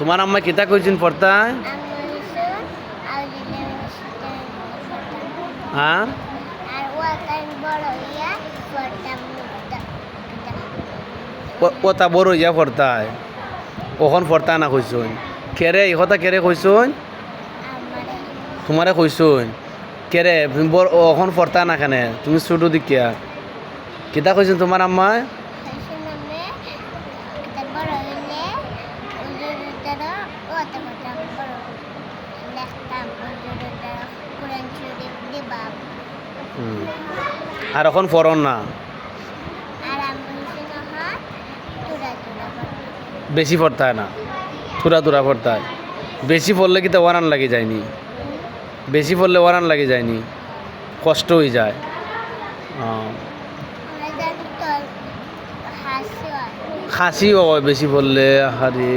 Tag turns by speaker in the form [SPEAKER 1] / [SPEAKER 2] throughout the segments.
[SPEAKER 1] তোমার আম্মা কিতা কইছেন পড়তায়? হ্যাঁ ওটা বড় ইয়া পড়তায় ওখন পড়তা না কইছুন কেরে এই কথা কেরে কইছুন? তোমারে কইছুন কেরে ওখন পড়তা না কেন তুমি ছোটো দিকিয়া কিতা কইছেন তোমার আম্মায়? আর এখন পড়ন না বেশি পড়তায় না থুরা থুরা পড়তায় বেশি পড়লে কি তো ওয়ারান লাগে যায়নি বেশি পড়লে ওয়ারান লাগে যায়নি কষ্ট হয়ে যায় খাসিও হয় বেশি পড়লে আরে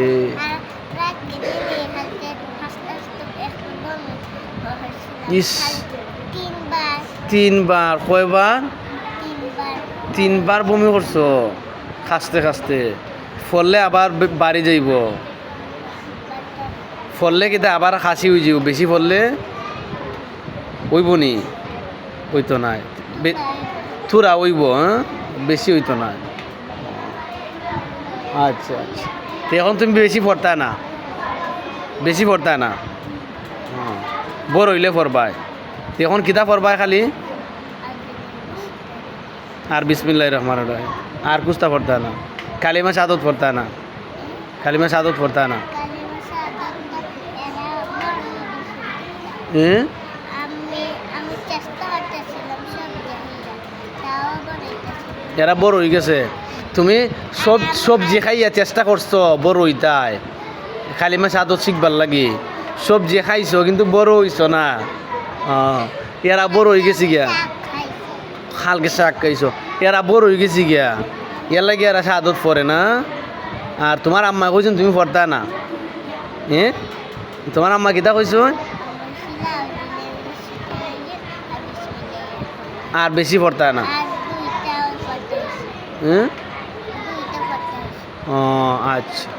[SPEAKER 1] ইস তিনবার কয়বার? তিনবার বমি করছো খাসতে খাসতে ফললে আবার বাড়ি যাইব ফললে কিন্তু আবার খাসি হয়ে যাব বেশি ফললে ওইব নি ওইতো নাই থুরা ওইব হ্যাঁ বেশি হইতো না আচ্ছা আচ্ছা তো এখন তুমি বেশি পড়তা না বেশি পড়তা না বড় হইলে পড়বাই এখন কিতা পড়বাই খালি আর বিসমিল্লাহির রহমানির রহিম আর কুস্তা পড়তা না কালিমা শাহাদাত পড়তা না কালিমা শাহাদাত পড়তা না এরা বড় হয়ে গেছে তুমি সবজি খাইয়া চেষ্টা করছো বড় হইতায় কালিমা শাহাদাত শিখবার লাগি সবজি খাইছো কিন্তু বড় হইছো না এরা বড় হয়ে গেছি গিয়া হালকে শাক খাইছো এরা বড় হয়ে গেছি গিয়া এর লাগে এরা শাহাদাত পড়ে না আর তোমার আম্মা কইছেন তুমি পড়তা না তোমার আম্মা কিতা কইছো আর বেশি পড়তা না ও আচ্ছা